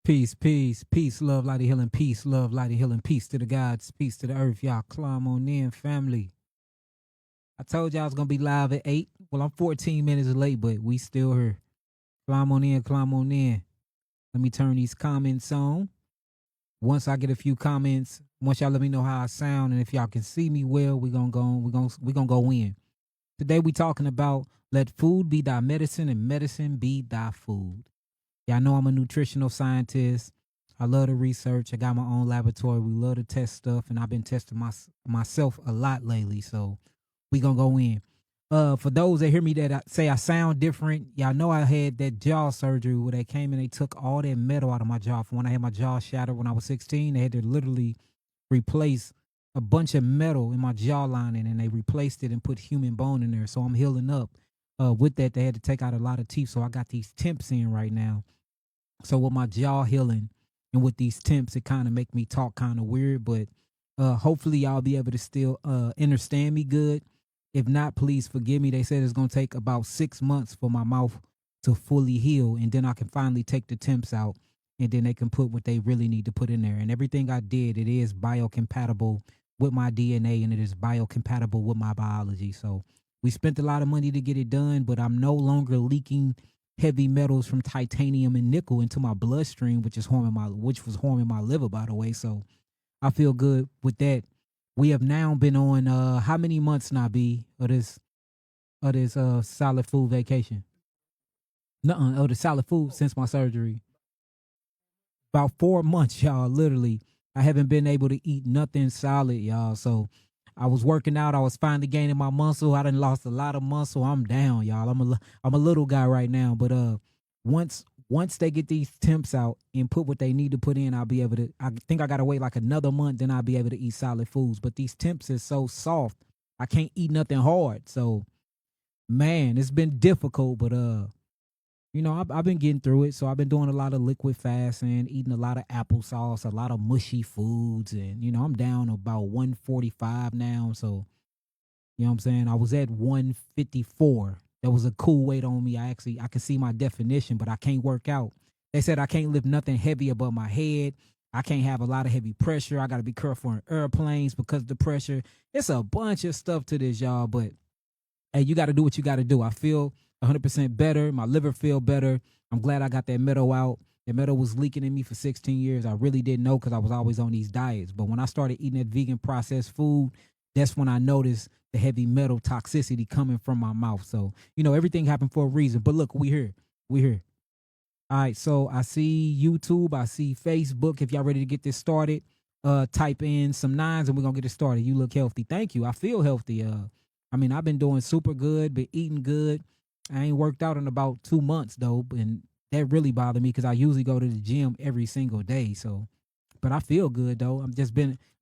Peace, peace, peace, love, light, and healing, peace, love, light, and healing, peace to the gods, peace to the earth. Y'all climb on in, family. I told y'all I was gonna be live at 8. Well, I'm 14 minutes late, but we still here. Climb on in, climb on in. Let me turn these comments on. Once I get a few comments, once y'all let me know how I sound, and if y'all can see me well, we gonna go in. Today we talking about let food be thy medicine and medicine be thy food. Y'all know I'm a nutritional scientist. I love to research. I got my own laboratory. We love to test stuff, and I've been testing myself a lot lately. So we gonna go in. For those that hear me that say I sound different, y'all know I had that jaw surgery where they came and they took all that metal out of my jaw from when I had my jaw shattered when I was 16. They had to literally replace a bunch of metal in my jaw lining, and they replaced it and put human bone in there. So I'm healing up. With that, they had to take out a lot of teeth. So I got these temps in right now. So with my jaw healing and with these temps, it kind of make me talk kind of weird, but hopefully y'all be able to still understand me good. If not, please forgive me. They said it's gonna take about 6 months for my mouth to fully heal, and then I can finally take the temps out, and then they can put what they really need to put in there. And everything I did, it is biocompatible with my DNA, and it is biocompatible with my biology. So we spent a lot of money to get it done, but I'm no longer leaking heavy metals from titanium and nickel into my bloodstream, which was harming my liver, by the way. So I feel good with that. We have now been on how many months now, B, of this solid food vacation? Nuh-uh, of the solid food since my surgery. About 4 months, y'all. Literally, I haven't been able to eat nothing solid, y'all. So I was working out. I was finally gaining my muscle. I done lost a lot of muscle. I'm down, y'all. I'm a little guy right now, but once they get these temps out and put what they need to put in, I'll be able to. I think I gotta wait like another month, then I'll be able to eat solid foods. But these temps is so soft, I can't eat nothing hard. So man, it's been difficult, but I've been getting through it. So I've been doing a lot of liquid fasting, eating a lot of applesauce, a lot of mushy foods, and I'm down about 145 now. So you know what I'm saying? I was at 154. That was a cool weight on me. I can see my definition, but I can't work out. They said I can't lift nothing heavy above my head. I can't have a lot of heavy pressure. I got to be careful in airplanes because of the pressure. It's a bunch of stuff to this, y'all. But hey, you got to do what you got to do. I feel 100% better. My liver feel better. I'm glad I got that metal out. The metal was leaking in me for 16 years. I really didn't know because I was always on these diets. But when I started eating that vegan processed food, that's when I noticed the heavy metal toxicity coming from my mouth. So, everything happened for a reason. But look, we here. We here. All right. So I see YouTube. I see Facebook. If y'all ready to get this started, type in some nines and we're gonna get it started. You look healthy. Thank you. I feel healthy. I've been doing super good, been eating good. I ain't worked out in about 2 months though, and that really bothered me because I usually go to the gym every single day. So, but I feel good though.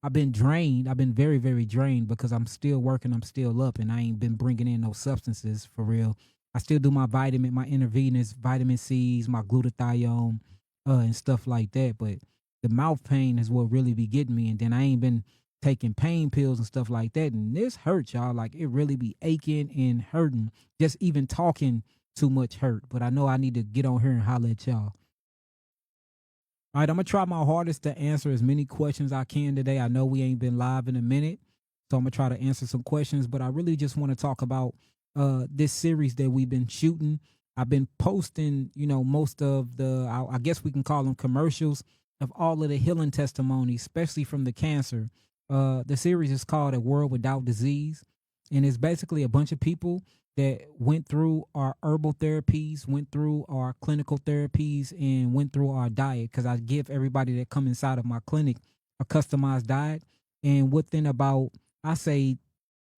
I've been drained. I've been very, very drained because I'm still working. I'm still up, and I ain't been bringing in no substances for real. I still do my intravenous vitamin C's, my glutathione, and stuff like that. But the mouth pain is what really be getting me, and then I ain't been taking pain pills and stuff like that. And this hurts, y'all. Like it really be aching and hurting. Just even talking too much hurt. But I know I need to get on here and holler at y'all. All right, I'm gonna try my hardest to answer as many questions I can today. I know we ain't been live in a minute, so I'm gonna try to answer some questions. But I really just want to talk about this series that we've been shooting. I've been posting, most of I guess we can call them commercials of all of the healing testimonies, especially from the cancer. The series is called A World Without Disease, and it's basically a bunch of people that went through our herbal therapies, went through our clinical therapies, and went through our diet. Because I give everybody that come inside of my clinic a customized diet, and within about I say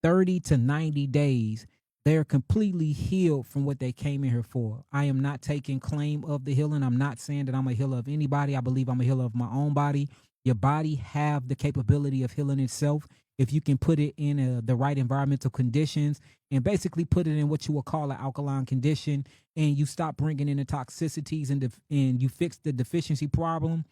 30 to 90 days, they're completely healed from what they came in here for. I am not taking claim of the healing. I'm not saying that I'm a healer of anybody. I believe I'm a healer of my own body. Your body have the capability of healing itself if you can put it in the right environmental conditions and basically put it in what you would call an alkaline condition, and you stop bringing in the toxicities and you fix the deficiency problem,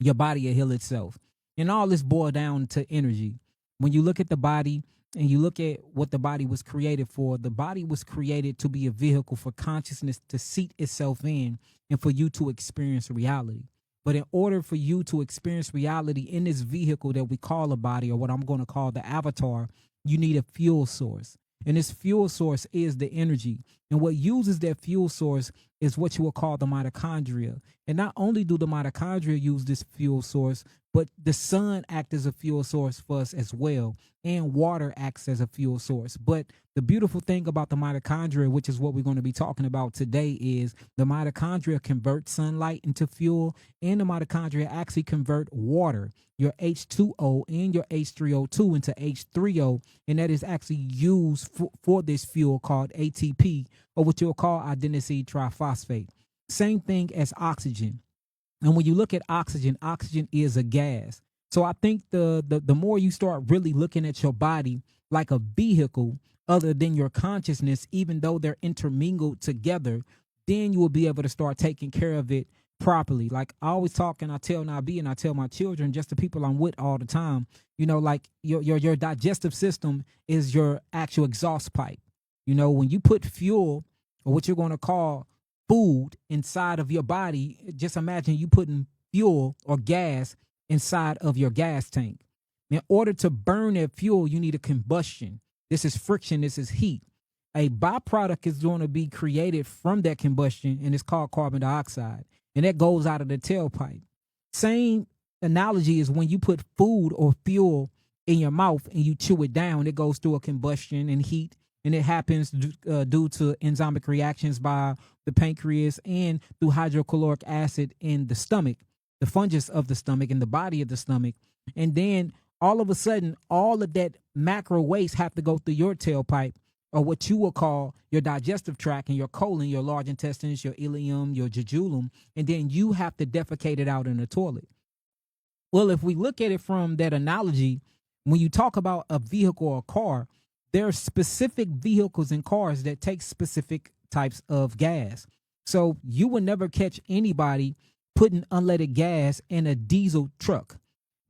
your body will heal itself. And all this boils down to energy. When you look at the body and you look at what the body was created for, the body was created to be a vehicle for consciousness to seat itself in and for you to experience reality. But in order for you to experience reality in this vehicle that we call a body, or what I'm going to call the avatar, you need a fuel source. And this fuel source is the energy. And what uses that fuel source is what you will call the mitochondria. And not only do the mitochondria use this fuel source, but the sun acts as a fuel source for us as well. And water acts as a fuel source. But the beautiful thing about the mitochondria, which is what we're going to be talking about today, is the mitochondria convert sunlight into fuel, and the mitochondria actually convert water, your H2O and your H3O2, into H3O, and that is actually used for this fuel called ATP, or what you'll call adenosine triphosphate. Same thing as oxygen. And when you look at oxygen, oxygen is a gas. So I think the more you start really looking at your body like a vehicle other than your consciousness, even though they're intermingled together, then you will be able to start taking care of it properly. Like I always talk, and I tell Nabi and I tell my children, just the people I'm with all the time, like your digestive system is your actual exhaust pipe. When you put fuel, or what you're going to call food, inside of your body, just imagine you putting fuel or gas inside of your gas tank. In order to burn that fuel, you need a combustion. This is friction. This is heat. A byproduct is going to be created from that combustion, and it's called carbon dioxide, and that goes out of the tailpipe. Same analogy is when you put food or fuel in your mouth and you chew it down, it goes through a combustion and heat, and it happens due to enzymic reactions by the pancreas and through hydrochloric acid in the stomach, the fungus of the stomach, and the body of the stomach. And then all of a sudden, all of that macro waste have to go through your tailpipe, or what you will call your digestive tract, and your colon, your large intestines, your ileum, your jejunum, and then you have to defecate it out in the toilet. Well, if we look at it from that analogy, when you talk about a vehicle or a car, there are specific vehicles and cars that take specific types of gas. So you will never catch anybody putting unleaded gas in a diesel truck,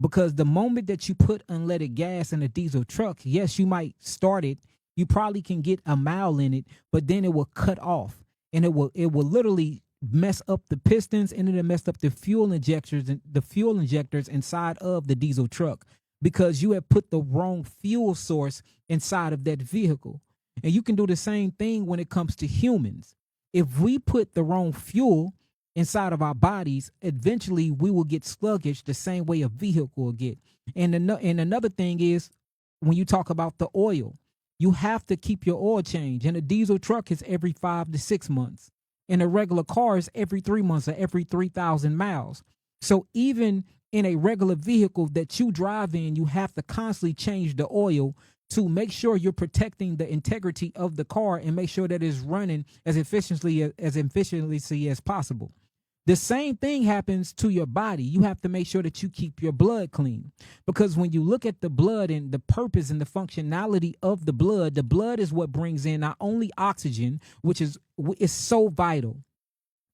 because the moment that you put unleaded gas in a diesel truck, yes, you might start it. You probably can get a mile in it, but then it will cut off, and it will literally mess up the pistons, and it'll mess up the fuel injectors inside of the diesel truck, because you have put the wrong fuel source inside of that vehicle. And you can do the same thing when it comes to humans. If we put the wrong fuel inside of our bodies, eventually we will get sluggish the same way a vehicle will get. And another thing is, when you talk about the oil, you have to keep your oil change. And a diesel truck is every 5 to 6 months. And a regular car is every 3 months, or every 3,000 miles. So even in a regular vehicle that you drive in, you have to constantly change the oil to make sure you're protecting the integrity of the car and make sure that it's running as efficiently as possible. The same thing happens to your body. You have to make sure that you keep your blood clean, because when you look at the blood and the purpose and the functionality of the blood is what brings in not only oxygen, which is so vital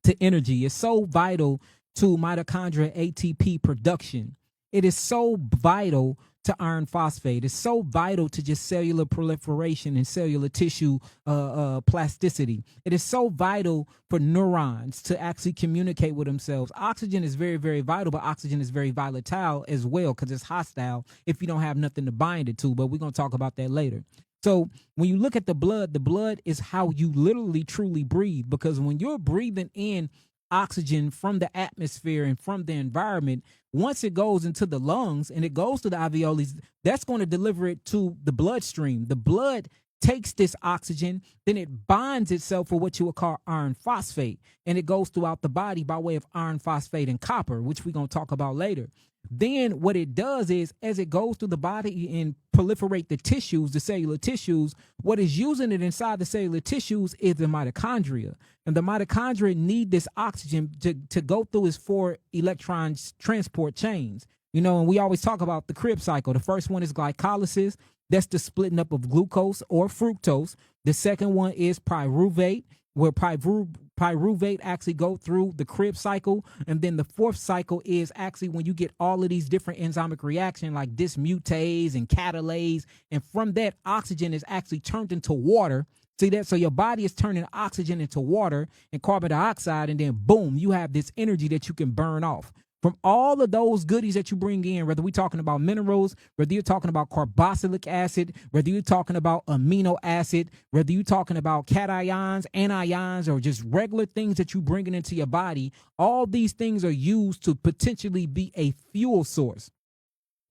to energy. It's so vital to mitochondria ATP production. It is so vital to iron phosphate. It's so vital to just cellular proliferation and cellular tissue plasticity. It is so vital for neurons to actually communicate with themselves. Oxygen is very, very vital, but oxygen is very volatile as well, because it's hostile if you don't have nothing to bind it to. But we're going to talk about that later. So when you look at the blood is how you literally truly breathe, because when you're breathing in oxygen from the atmosphere and from the environment, once it goes into the lungs and it goes to the alveoli, that's going to deliver it to the bloodstream. The blood takes this oxygen, then it binds itself with what you would call iron phosphate, and it goes throughout the body by way of iron phosphate and copper, which we're going to talk about later. Then what it does is, as it goes through the body and proliferate the tissues, the cellular tissues, what is using it inside the cellular tissues is the mitochondria. And the mitochondria need this oxygen to go through its 4 electron transport chains. And we always talk about the Krebs cycle. The first one is glycolysis. That's the splitting up of glucose or fructose. The second one is pyruvate, where pyruvate actually go through the Krebs cycle. And then the 4th cycle is actually when you get all of these different enzymic reactions like dismutase and catalase. And from that, oxygen is actually turned into water. See that? So your body is turning oxygen into water and carbon dioxide, and then boom, you have this energy that you can burn off. From all of those goodies that you bring in, whether we're talking about minerals, whether you're talking about carboxylic acid, whether you're talking about amino acid, whether you're talking about cations, anions, or just regular things that you're bringing into your body, all these things are used to potentially be a fuel source.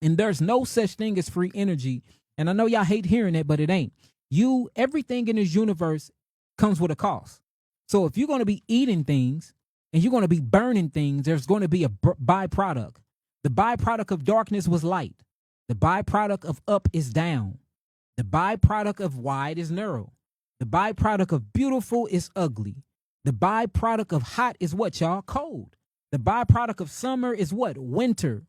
And there's no such thing as free energy. And I know y'all hate hearing it, but it ain't. Everything in this universe comes with a cost. So if you're going to be eating things and you're going to be burning things, there's going to be a byproduct. The byproduct of darkness was light. The byproduct of up is down. The byproduct of wide is narrow. The byproduct of beautiful is ugly. The byproduct of hot is what, y'all? Cold. The byproduct of summer is what? Winter.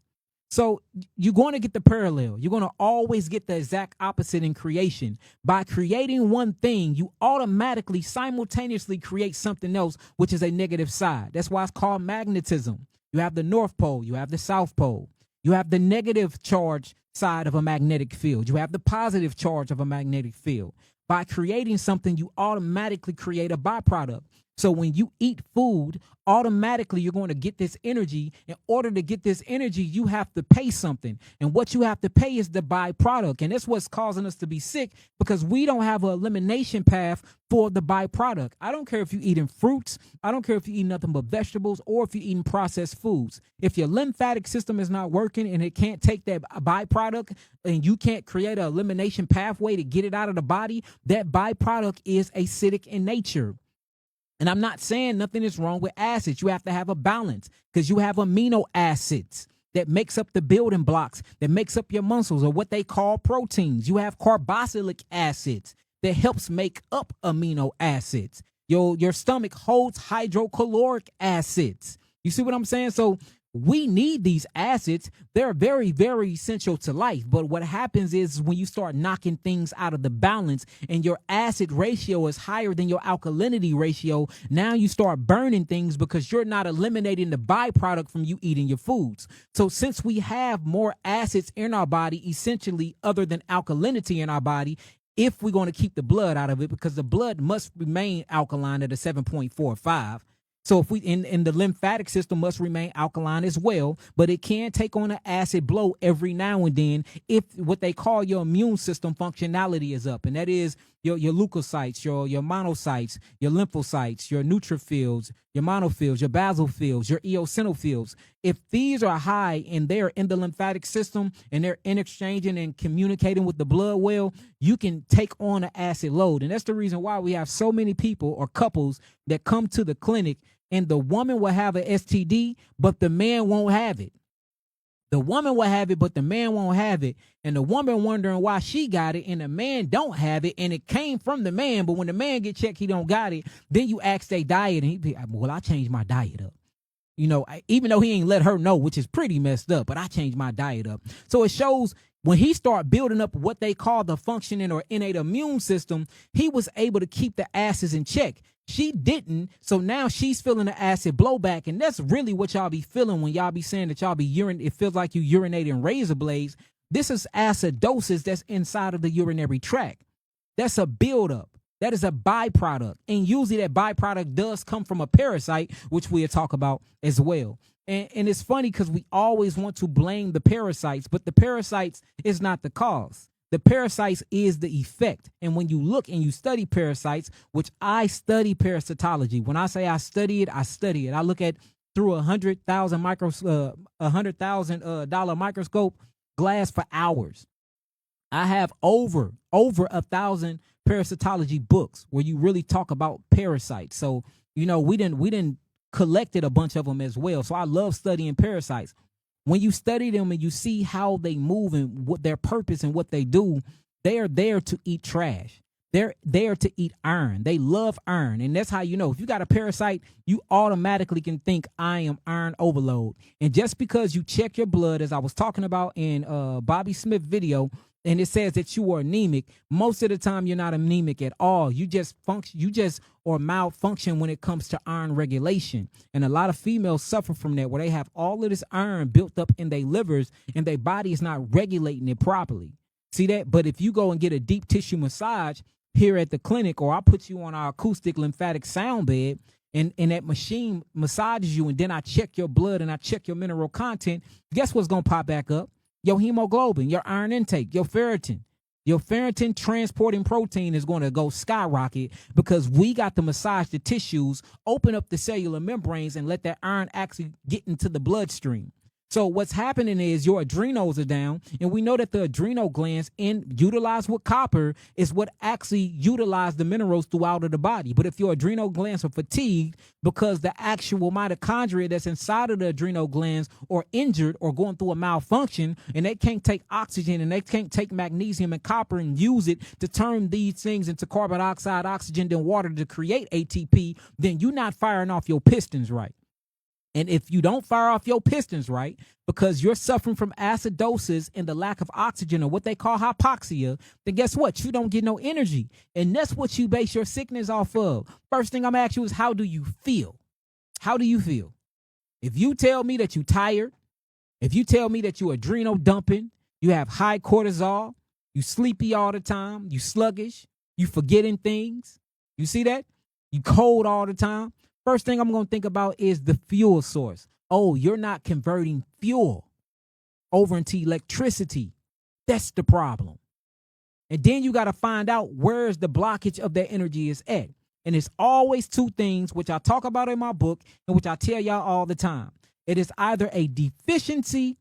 So you're going to get the parallel. You're going to always get the exact opposite in creation. By creating one thing, you automatically simultaneously create something else, which is a negative side. That's why it's called magnetism. You have the North Pole. You have the South Pole. You have the negative charge side of a magnetic field. You have the positive charge of a magnetic field. By creating something, you automatically create a byproduct. So when you eat food, automatically you're going to get this energy. In order to get this energy, you have to pay something. And what you have to pay is the byproduct. And that's what's causing us to be sick, because we don't have an elimination path for the byproduct. I don't care if you're eating fruits. I don't care if you eat nothing but vegetables, or if you're eating processed foods. If your lymphatic system is not working and it can't take that byproduct, and you can't create an elimination pathway to get it out of the body, that byproduct is acidic in nature. And I'm not saying nothing is wrong with acids. You have to have a balance, because you have amino acids that makes up the building blocks, that makes up your muscles, or what they call proteins. You have carboxylic acids that helps make up amino acids. Your stomach holds hydrochloric acids. You see what I'm saying? So we need these acids. They're very, very essential to life. But what happens is when you start knocking things out of the balance and your acid ratio is higher than your alkalinity ratio, now you start burning things because you're not eliminating the byproduct from you eating your foods. So since we have more acids in our body, essentially other than alkalinity in our body, if we're going to keep the blood out of it, because the blood must remain alkaline at a 7.45. So if we in the lymphatic system must remain alkaline as well, but it can take on an acid blow every now and then if what they call your immune system functionality is up, and that is your leukocytes, your monocytes, your lymphocytes, your neutrophils, your monophils, your basophils, your eosinophils. If these are high and they're in the lymphatic system and they're interchanging and communicating with the blood well, you can take on an acid load. And that's the reason why we have so many people or couples that come to the clinic and the woman will have an STD, but the man won't have it. The woman will have it, but the man won't have it. And the woman wondering why she got it, and the man don't have it, and it came from the man. But when the man get checked, he don't got it. Then you ask their diet, and he be, well, I changed my diet up. You know, even though he ain't let her know, which is pretty messed up, but I changed my diet up. So it shows when he start building up what they call the functioning or innate immune system, he was able to keep the acids in check. She didn't, so now she's feeling the acid blowback, and that's really what y'all be feeling when y'all be saying that y'all be it feels like you urinating razor blades. This is acidosis that's inside of the urinary tract. That's a buildup. That is a byproduct, and usually that byproduct does come from a parasite, which we'll talk about as well. And it's funny because we always want to blame the parasites, but the parasites is not the cause. The parasites is the effect. And when you look and you study parasites, which I study parasitology. When I say I study it, I study it. I look at through $100,000 microscope glass for hours. I have over 1,000 parasitology books where you really talk about parasites. So, you know, we didn't collected a bunch of them as well. So I love studying parasites. When you study them and you see how they move and what their purpose and what they do, they are there to eat trash. They're there to eat iron. They love iron. And that's how you know. If you got a parasite, you automatically can think, I am iron overload. And just because you check your blood, as I was talking about in Bobby Smith video, and it says that you are anemic, most of the time you're not anemic at all. You just or malfunction when it comes to iron regulation. And a lot of females suffer from that, where they have all of this iron built up in their livers and their body is not regulating it properly. See that? But if you go and get a deep tissue massage here at the clinic, or I'll put you on our acoustic lymphatic sound bed, and that machine massages you, and then I check your blood and I check your mineral content, guess what's going to pop back up? Your hemoglobin, your iron intake, your ferritin. Your ferritin transporting protein is going to go skyrocket because we got to massage the tissues, open up the cellular membranes, and let that iron actually get into the bloodstream. So what's happening is your adrenals are down, and we know that the adrenal glands, utilized with copper, is what actually utilize the minerals throughout of the body. But if your adrenal glands are fatigued because the actual mitochondria that's inside of the adrenal glands are injured or going through a malfunction, and they can't take oxygen and they can't take magnesium and copper and use it to turn these things into carbon dioxide, oxygen, then water to create ATP, then you're not firing off your pistons right. And if you don't fire off your pistons right, because you're suffering from acidosis and the lack of oxygen, or what they call hypoxia, then guess what? You don't get no energy. And that's what you base your sickness off of. First thing I'm going to ask you is, how do you feel? How do you feel? If you tell me that you're tired, if you tell me that you're adrenal dumping, you have high cortisol, you sleepy all the time, you sluggish, you forgetting things, you see that? You cold all the time. First thing I'm going to think about is the fuel source. Oh, you're not converting fuel over into electricity. That's the problem. And then you got to find out where's the blockage of that energy is at. And it's always two things, which I talk about in my book and which I tell y'all all the time. It is either a deficiency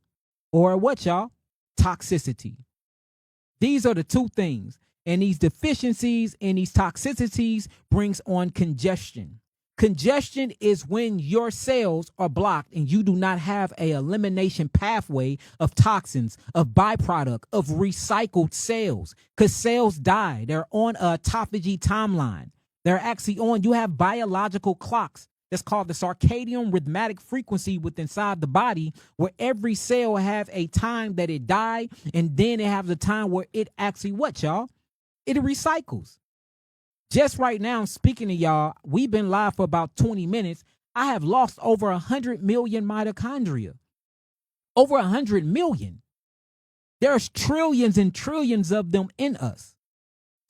or what, y'all? Toxicity. These are the two things. And these deficiencies and these toxicities brings on congestion. Congestion is when your cells are blocked and you do not have an elimination pathway of toxins, of byproduct, of recycled cells, because cells die. They're on a autophagy timeline. They're actually on, you have biological clocks that's called the circadian rhythmic frequency within inside the body, where every cell have a time that it died, and then it has the time where it actually what, y'all? It recycles. Just right now, speaking to y'all, we've been live for about 20 minutes. I have lost over 100 million mitochondria. Over 100 million. There's trillions and trillions of them in us,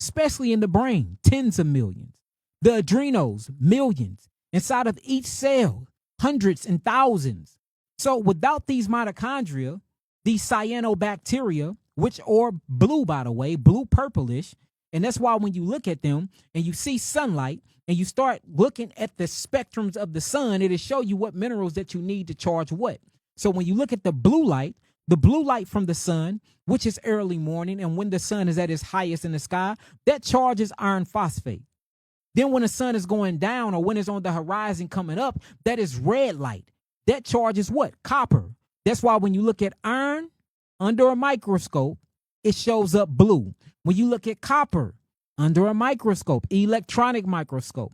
especially in the brain, tens of millions. The adrenals, millions. Inside of each cell, hundreds and thousands. So without these mitochondria, these cyanobacteria, which are blue, by the way, blue purplish, and that's why when you look at them and you see sunlight and you start looking at the spectrums of the sun, it'll show you what minerals that you need to charge what. So when you look at the blue light from the sun, which is early morning, and when the sun is at its highest in the sky, that charges iron phosphate. Then when the sun is going down or when it's on the horizon coming up, that is red light. That charges what? Copper. That's why when you look at iron under a microscope, it shows up blue. When you look at copper under a microscope, electronic microscope,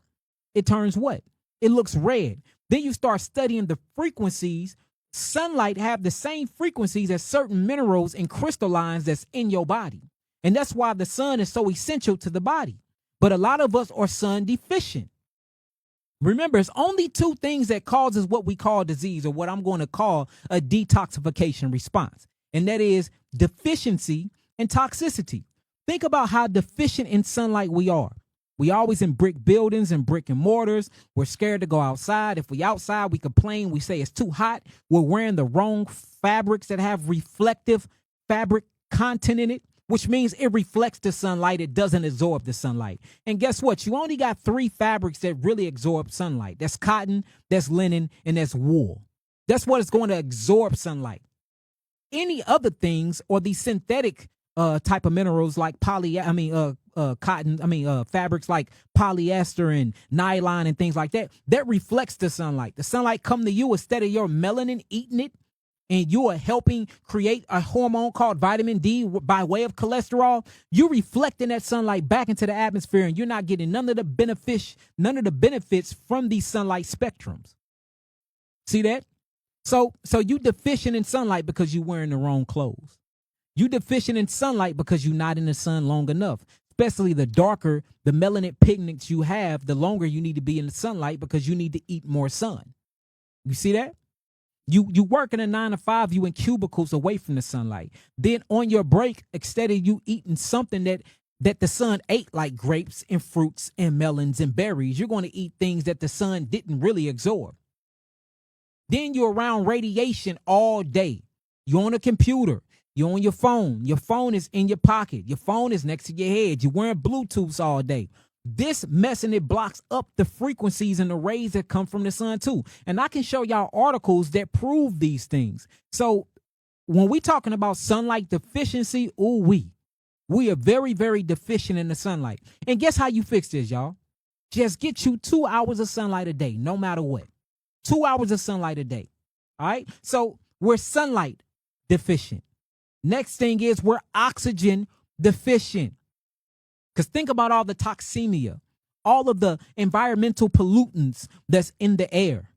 it turns what? It looks red. Then you start studying the frequencies. Sunlight have the same frequencies as certain minerals and crystallines that's in your body. And that's why the sun is so essential to the body. But a lot of us are sun deficient. Remember, it's only two things that causes what we call disease, or what I'm going to call a detoxification response. And that is deficiency and toxicity. Think about how deficient in sunlight we are. We always in brick buildings and brick and mortars. We're scared to go outside. If we outside, we complain. We say it's too hot. We're wearing the wrong fabrics that have reflective fabric content in it, which means it reflects the sunlight. It doesn't absorb the sunlight. And guess what? You only got 3 fabrics that really absorb sunlight. That's cotton, that's linen, and that's wool. That's what is going to absorb sunlight. Any other things, or these synthetic type of minerals like fabrics like polyester and nylon and things like that, that reflects the sunlight. The sunlight come to you instead of your melanin eating it, and you are helping create a hormone called vitamin D by way of cholesterol. You're reflecting that sunlight back into the atmosphere, and you're not getting none of the benefits from these sunlight spectrums. See that? So you deficient in sunlight because you're wearing the wrong clothes. You deficient in sunlight because you're not in the sun long enough. Especially the darker the melanin pigments you have, the longer you need to be in the sunlight because you need to eat more sun. You see that? You work in a 9 to 5, you in cubicles away from the sunlight. Then on your break, instead of you eating something that that the sun ate, like grapes and fruits and melons and berries. You're going to eat things that the sun didn't really absorb. Then you're around radiation all day. You're on a computer. You're on your phone. Your phone is in your pocket. Your phone is next to your head. You're wearing Bluetooths all day. This messing it blocks up the frequencies and the rays that come from the sun too. And I can show y'all articles that prove these things. So when we talking about sunlight deficiency, we are very, very deficient in the sunlight. And guess how you fix this, y'all? Just get you 2 hours of sunlight a day, no matter what. 2 hours of sunlight a day. All right. So we're sunlight deficient. Next thing is we're oxygen deficient. Because think about all the toxemia, all of the environmental pollutants that's in the air.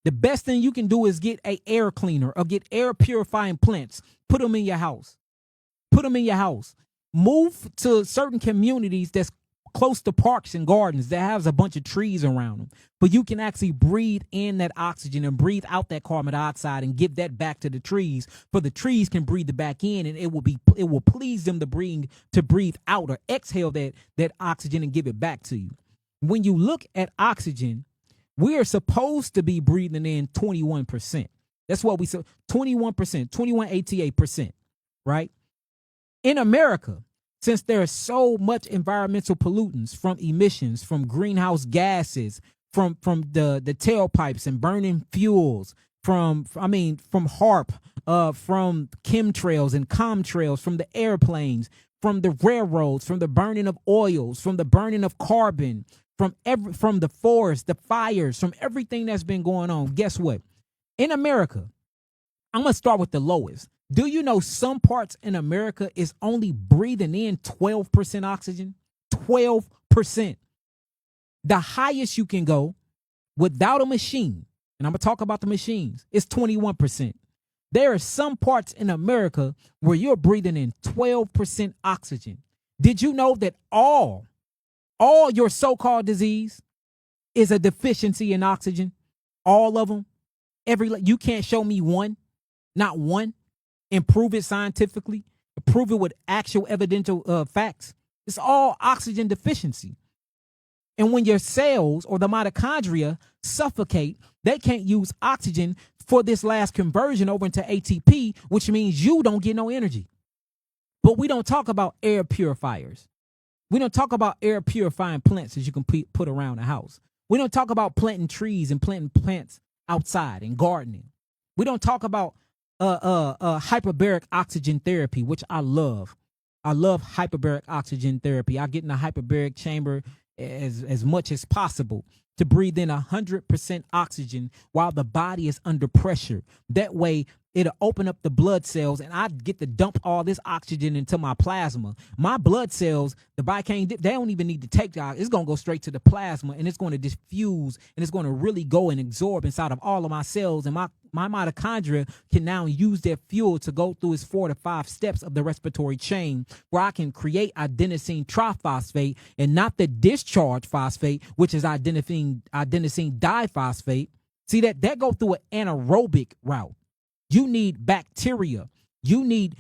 The best thing you can do is get an air cleaner or get air purifying plants. Put them in your house. Put them in your house. Move to certain communities that's close to parks and gardens that has a bunch of trees around them. But you can actually breathe in that oxygen and breathe out that carbon dioxide and give that back to the trees. For the trees can breathe it back in, and it will please them to breathe out or exhale that oxygen and give it back to you. When you look at oxygen, we are supposed to be breathing in 21%. That's what we said, 21%, 21 ATA percent, right? In America, since there is so much environmental pollutants from emissions, from greenhouse gases, from the tailpipes and burning fuels, from HARP, from chemtrails and comtrails, from the airplanes, from the railroads, from the burning of oils, from the burning of carbon, from the forest, the fires, from everything that's been going on. Guess what? In America, I'm going to start with the lowest. Do you know some parts in America is only breathing in 12% oxygen? 12%. The highest you can go without a machine, and I'm going to talk about the machines, is 21%. There are some parts in America where you're breathing in 12% oxygen. Did you know that all your so-called disease is a deficiency in oxygen? All of them? You can't show me one, not one. And prove it scientifically, prove it with actual evidential facts. It's all oxygen deficiency. And when your cells or the mitochondria suffocate, they can't use oxygen for this last conversion over into ATP, which means you don't get no energy. But we don't talk about air purifiers. We don't talk about air purifying plants that you can put around the house. We don't talk about planting trees and planting plants outside and gardening. We don't talk about hyperbaric oxygen therapy, which I love. I love hyperbaric oxygen therapy. I get in a hyperbaric chamber as much as possible to breathe in 100% oxygen while the body is under pressure. That way, it'll open up the blood cells, and I get to dump all this oxygen into my plasma. My blood cells, the body can't, they don't even need to take that. It's going to go straight to the plasma, and it's going to diffuse, and it's going to really go and absorb inside of all of my cells. And my mitochondria can now use their fuel to go through its 4 to 5 steps of the respiratory chain, where I can create adenosine triphosphate and not the discharge phosphate, which is adenosine diphosphate. See that go through an anaerobic route. You need bacteria. You need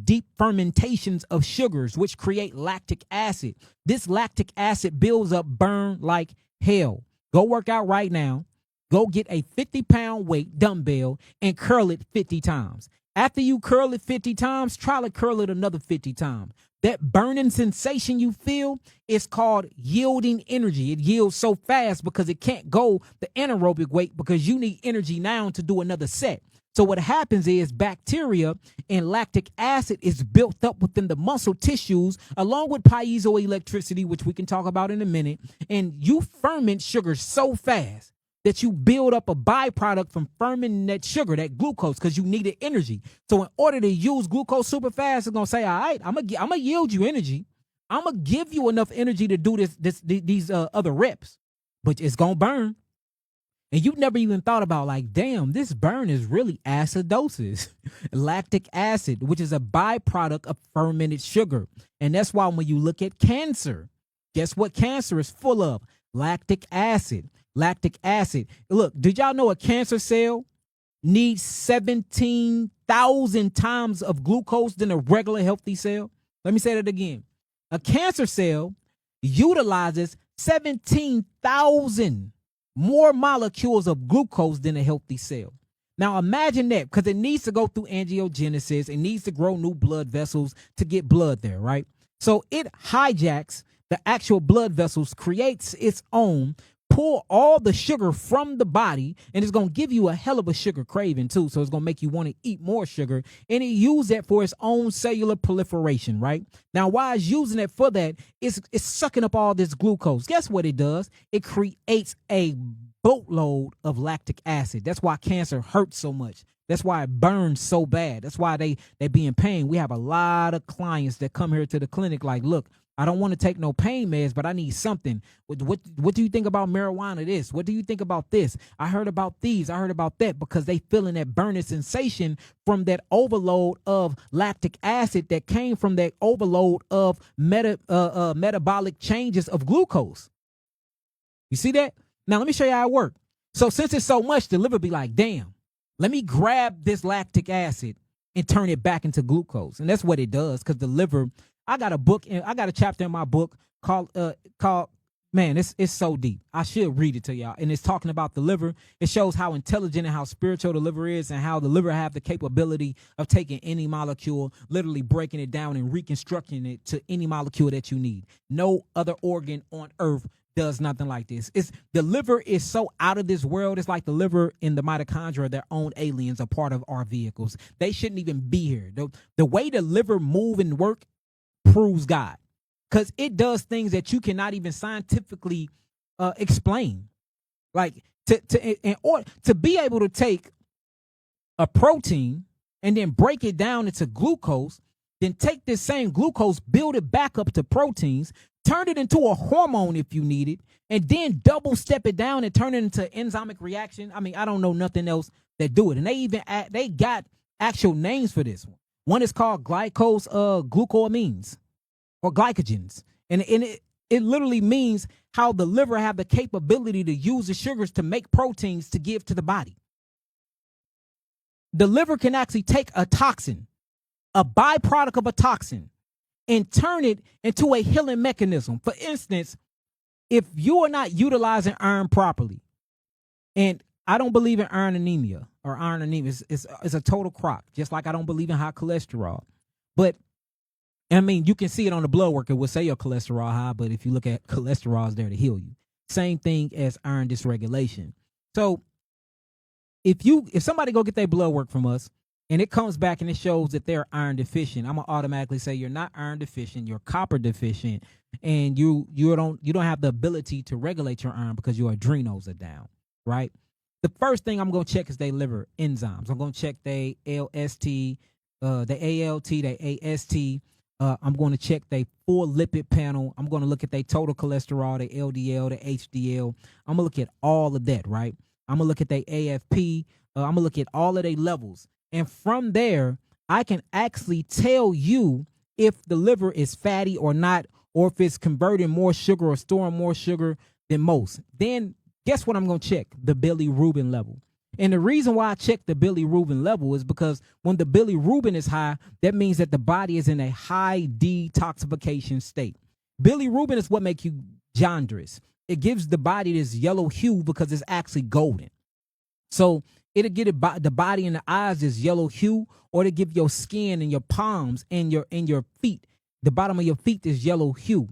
deep fermentations of sugars, which create lactic acid. This lactic acid builds up, burn like hell. Go work out right now. Go get a 50-pound weight dumbbell and curl it 50 times. After you curl it 50 times, try to curl it another 50 times. That burning sensation you feel is called yielding energy. It yields so fast because it can't go the anaerobic weight because you need energy now to do another set. So what happens is bacteria and lactic acid is built up within the muscle tissues along with piezoelectricity, which we can talk about in a minute. And you ferment sugar so fast that you build up a byproduct from fermenting that sugar, that glucose, because you needed energy. So in order to use glucose super fast, it's going to say, all right, I'm gonna yield you energy. I'm going to give you enough energy to do these other reps, but it's going to burn. And you never even thought about, like, damn, this burn is really acidosis, lactic acid, which is a byproduct of fermented sugar. And that's why when you look at cancer, guess what cancer is full of? Lactic acid. Lactic acid. Look, did y'all know a cancer cell needs 17,000 times of glucose than a regular healthy cell? Let me say that again. A cancer cell utilizes 17,000 more molecules of glucose than a healthy cell. Now imagine that, because it needs to go through angiogenesis. It needs to grow new blood vessels to get blood there, right? So it hijacks the actual blood vessels, creates its own, pull all the sugar from the body, and it's going to give you a hell of a sugar craving too. So it's going to make you want to eat more sugar, and it uses that for its own cellular proliferation, right? Now, while it's using it for that, it's sucking up all this glucose. Guess what it does? It creates a boatload of lactic acid. That's why cancer hurts so much. That's why it burns so bad. That's why they be in pain. We have a lot of clients that come here to the clinic like, look, I don't want to take no pain meds, but I need something. What do you think about marijuana this? What do you think about this? I heard about these. I heard about that, because they feeling that burning sensation from that overload of lactic acid that came from that overload of metabolic changes of glucose. You see that? Now, let me show you how it works. So since it's so much, the liver be like, damn, let me grab this lactic acid and turn it back into glucose. And that's what it does, because the liver, I got a chapter in my book called man, it's so deep. I should read it to y'all. And it's talking about the liver. It shows how intelligent and how spiritual the liver is, and how the liver have the capability of taking any molecule, literally breaking it down and reconstructing it to any molecule that you need. No other organ on earth does nothing like this. The liver is so out of this world. It's like the liver and the mitochondria, their own aliens, are part of our vehicles. They shouldn't even be here. The way the liver move and work proves God, because it does things that you cannot even scientifically explain. Like to be able to take a protein and then break it down into glucose, then take this same glucose, build it back up to proteins, turn it into a hormone if you need it, and then double step it down and turn it into enzymic reaction. I mean, I don't know nothing else that do it. And they got actual names for this one. One is called glucosamines or glycogens. And it literally means how the liver have the capability to use the sugars to make proteins to give to the body. The liver can actually take a toxin, a byproduct of a toxin, and turn it into a healing mechanism. For instance, if you are not utilizing iron properly, and I don't believe in iron anemia or iron anemia, it's a total crock, just like I don't believe in high cholesterol. But I mean, you can see it on the blood work. It will say your cholesterol high, but if you look at cholesterol, is there to heal you. Same thing as iron dysregulation. So if somebody go get their blood work from us, and it comes back and it shows that they're iron deficient, I'm gonna automatically say you're not iron deficient, you're copper deficient, and you don't have the ability to regulate your iron because your adrenals are down, right? The first thing I'm gonna check is their liver enzymes. I'm gonna check their ALT, their AST. I'm going to check their full lipid panel. I'm going to look at their total cholesterol, their LDL, their HDL. I'm going to look at all of that, right? I'm going to look at their AFP. I'm going to look at all of their levels. And from there, I can actually tell you if the liver is fatty or not, or if it's converting more sugar or storing more sugar than most. Then guess what I'm going to check? The bilirubin level. And the reason why I check the bilirubin level is because when the bilirubin is high, that means that the body is in a high detoxification state. Bilirubin is what makes you jaundiced. It gives the body this yellow hue because it's actually golden. So it'll get the body and the eyes this yellow hue, or to give your skin and your palms and your feet, the bottom of your feet, this yellow hue.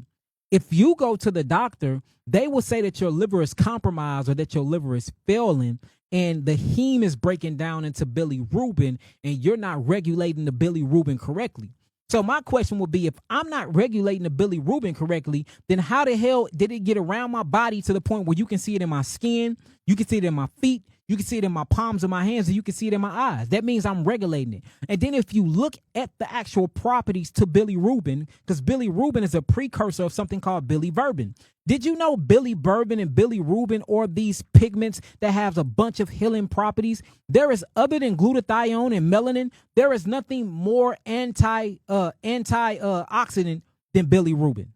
If you go to the doctor, they will say that your liver is compromised or that your liver is failing, and the heme is breaking down into bilirubin, and you're not regulating the bilirubin correctly. So my question would be, if I'm not regulating the bilirubin correctly, then how the hell did it get around my body to the point where you can see it in my skin, you can see it in my feet, you can see it in my palms of my hands, and you can see it in my eyes? That means I'm regulating it. And then if you look at the actual properties to bilirubin, because bilirubin is a precursor of something called biliverdin. Did you know biliverdin and bilirubin are these pigments that have a bunch of healing properties? There is, other than glutathione and melanin, there is nothing more antioxidant than bilirubin.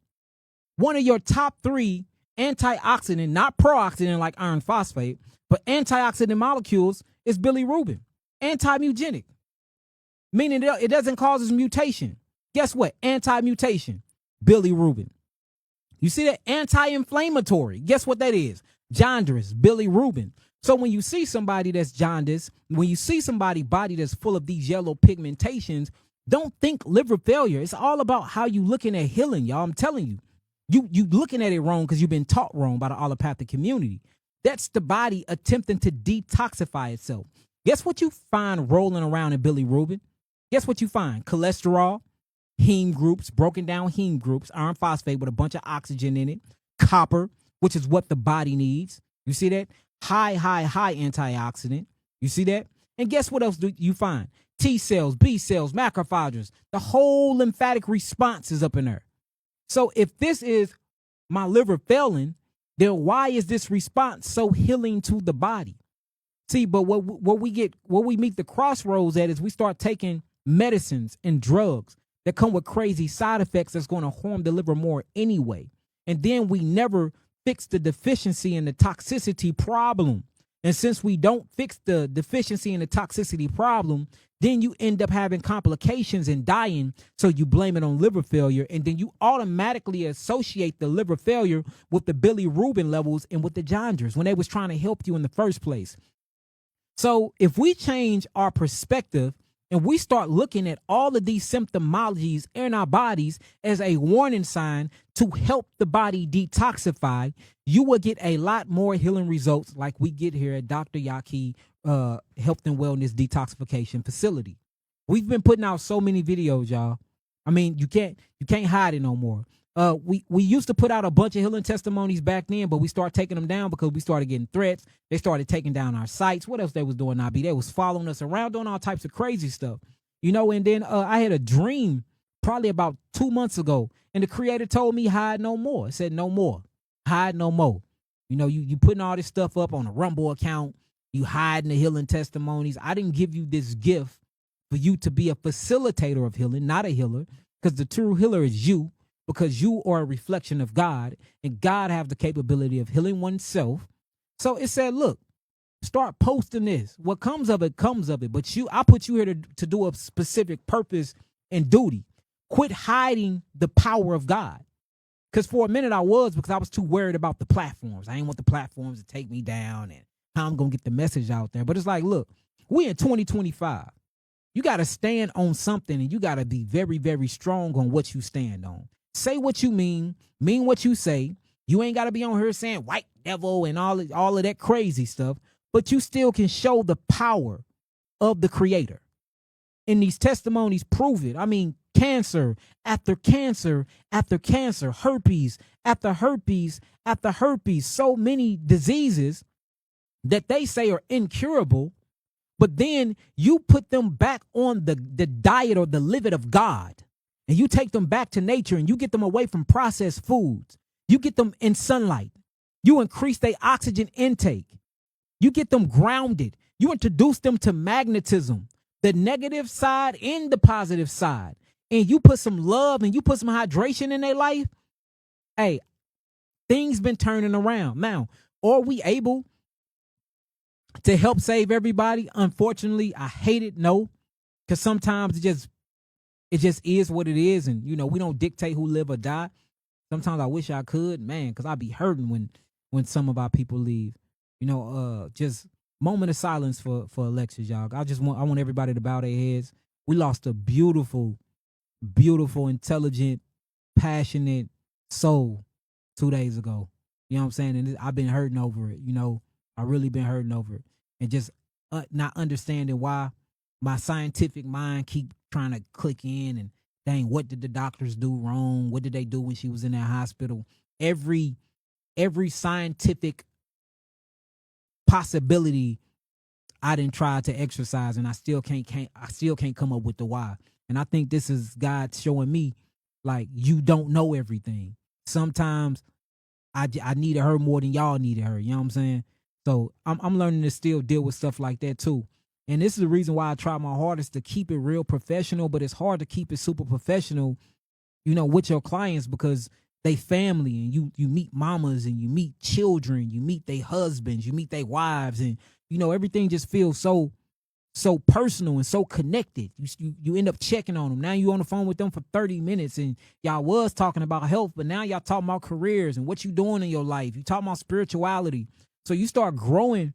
One of your top 3 antioxidant, not pro-oxidant like iron phosphate, but antioxidant molecules is bilirubin. Anti-mutagenic, meaning it doesn't cause mutation. Guess what? Anti-mutation. bilirubin. You see that? Anti-inflammatory. Guess what that is? Jaundice, bilirubin. So when you see somebody that's jaundiced, when you see somebody's body that's full of these yellow pigmentations, don't think liver failure. It's all about how you looking at healing, y'all. I'm telling you. You looking at it wrong because you've been taught wrong by the allopathic community. That's the body attempting to detoxify itself. Guess what you find rolling around in bilirubin? Guess what you find? Cholesterol, heme groups, broken down heme groups, iron phosphate with a bunch of oxygen in it, copper, which is what the body needs. You see that? High antioxidant. You see that? And guess what else do you find? T cells, B cells, macrophages. The whole lymphatic response is up in there. So if this is my liver failing, then why is this response so healing to the body? See, but what we meet the crossroads at is we start taking medicines and drugs that come with crazy side effects that's going to harm the liver more anyway. And then we never fix the deficiency and the toxicity problem. And since we don't fix the deficiency and the toxicity problem, then you end up having complications and dying. So you blame it on liver failure. And then you automatically associate the liver failure with the bilirubin levels and with the jaundice when they was trying to help you in the first place. So if we change our perspective and we start looking at all of these symptomologies in our bodies as a warning sign to help the body detoxify, you will get a lot more healing results like we get here at Dr. Yah'ki Health and Wellness Detoxification Facility. We've been putting out so many videos, y'all. I mean, you can't hide it no more. We used to put out a bunch of healing testimonies back then, but we started taking them down because we started getting threats. They started taking down our sites. What else they was doing, Nabi? They was following us around, doing all types of crazy stuff. And then I had a dream probably about 2 months ago, and the creator told me hide no more. It said no more. Hide no more. You putting all this stuff up on a Rumble account. You hiding the healing testimonies. I didn't give you this gift for you to be a facilitator of healing, not a healer, because the true healer is you. Because you are a reflection of God, and God have the capability of healing oneself. So it said, look, start posting this. What comes of it, comes of it. But I put you here to do a specific purpose and duty. Quit hiding the power of God. Because for a minute because I was too worried about the platforms. I didn't want the platforms to take me down and how I'm going to get the message out there. But it's like, look, we in 2025. You got to stand on something, and you got to be very, very strong on what you stand on. Say what you mean what you say. You ain't got to be on here saying white devil and all of that crazy stuff, but you still can show the power of the creator. And these testimonies prove it. I mean, cancer after cancer after cancer, herpes after herpes after herpes, so many diseases that they say are incurable, but then you put them back on the diet or the living of God. And you take them back to nature and you get them away from processed foods. You get them in sunlight. You increase their oxygen intake. You get them grounded. You introduce them to magnetism, the negative side and the positive side. And you put some love and you put some hydration in their life. Hey, things been turning around. Now, are we able to help save everybody? Unfortunately, I hate it. No, because sometimes it just is what it is. And, we don't dictate who live or die. Sometimes I wish I could, man, because I'd be hurting when some of our people leave. Just moment of silence for Alexis, y'all. I want everybody to bow their heads. We lost a beautiful, beautiful, intelligent, passionate soul 2 days ago. You know what I'm saying? And I've been hurting over it. I really been hurting over it. And just not understanding why my scientific mind keep trying to click in and dang, what did the doctors do wrong? What did they do when she was in that hospital? Every scientific possibility I didn't try to exercise, and I still can't come up with the why. And I think this is God showing me, like, you don't know everything. Sometimes I needed her more than y'all needed her. You know what I'm saying? So I'm learning to still deal with stuff like that too. And this is the reason why I try my hardest to keep it real professional, but it's hard to keep it super professional, with your clients, because they family, and you meet mamas and you meet children, you meet their husbands, you meet their wives, and everything just feels so so personal and so connected. You end up checking on them. Now you on the phone with them for 30 minutes and y'all was talking about health, but now y'all talking about careers and what you doing in your life. You talking about spirituality. So you start growing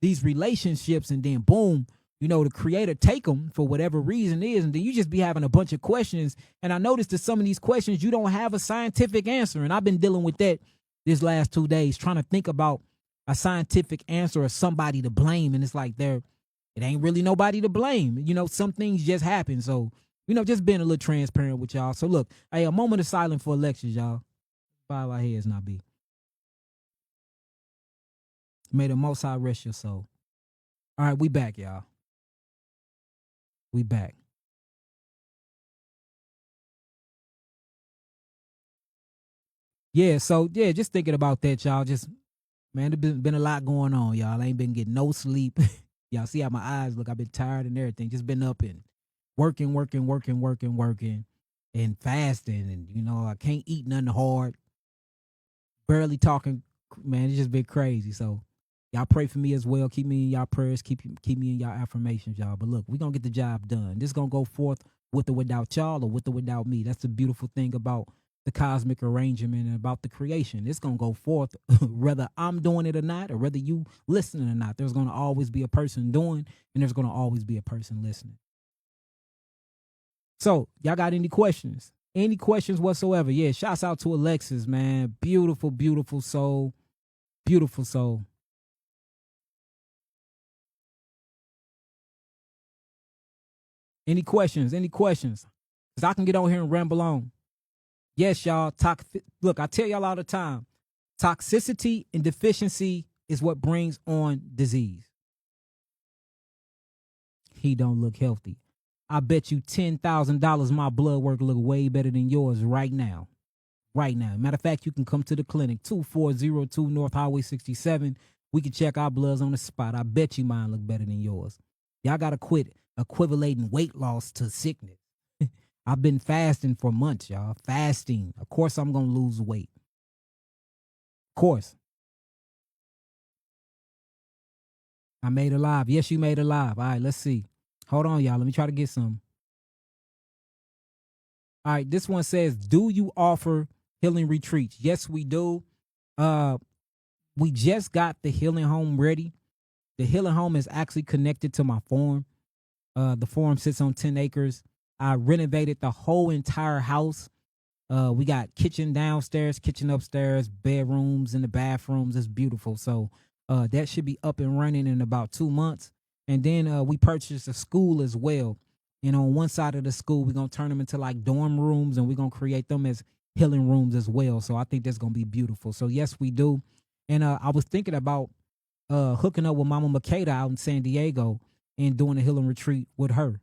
these relationships and then boom, the creator take them for whatever reason is, and then you just be having a bunch of questions. And I noticed that some of these questions you don't have a scientific answer, and I've been dealing with that this last 2 days, trying to think about a scientific answer or somebody to blame, and it's like it ain't really nobody to blame. Some things just happen. So, just being a little transparent with y'all. So look, hey, a moment of silence for elections, y'all. Bow our heads not be. May the Most High rest your soul. All right, we back, y'all. We back. Yeah, so yeah, just thinking about that, y'all. Just man, there's been a lot going on, y'all. I ain't been getting no sleep. Y'all see how my eyes look. I've been tired and everything. Just been up and working, and fasting. And I can't eat nothing hard. Barely talking, man. It's just been crazy. So y'all pray for me as well. Keep me in y'all prayers. Keep me in y'all affirmations, y'all. But look, we're gonna get the job done. This gonna go forth with or without y'all or with or without me. That's the beautiful thing about the cosmic arrangement and about the creation. It's gonna go forth whether I'm doing it or not, or whether you listening or not. There's gonna always be a person doing, and there's gonna always be a person listening. So, y'all got any questions? Any questions whatsoever? Yeah, shouts out to Alexis, man. Beautiful, beautiful soul. Beautiful soul. Any questions? Any questions? Because I can get on here and ramble on. Yes, y'all. Look, I tell y'all all the time, toxicity and deficiency is what brings on disease. He don't look healthy. I bet you $10,000 my blood work look way better than yours right now. Right now. Matter of fact, you can come to the clinic, 2402 North Highway 67. We can check our bloods on the spot. I bet you mine look better than yours. Y'all got to quit equivalating weight loss to sickness. I've been fasting for months, y'all. Fasting. Of course, I'm going to lose weight. Of course. I made it live. Yes, you made it live. All right, let's see. Hold on, y'all. Let me try to get some. All right, this one says, do you offer healing retreats? Yes, we do. We just got the healing home ready. The healing home is actually connected to my farm. The farm sits on 10 acres. I renovated the whole entire house. We got kitchen downstairs, kitchen upstairs, bedrooms in the bathrooms. It's beautiful. So that should be up and running in about 2 months. And then we purchased a school as well. And on one side of the school, we're going to turn them into like dorm rooms, and we're going to create them as healing rooms as well. So I think that's going to be beautiful. So yes, we do. And I was thinking about hooking up with Mama Makeda out in San Diego and doing a healing retreat with her.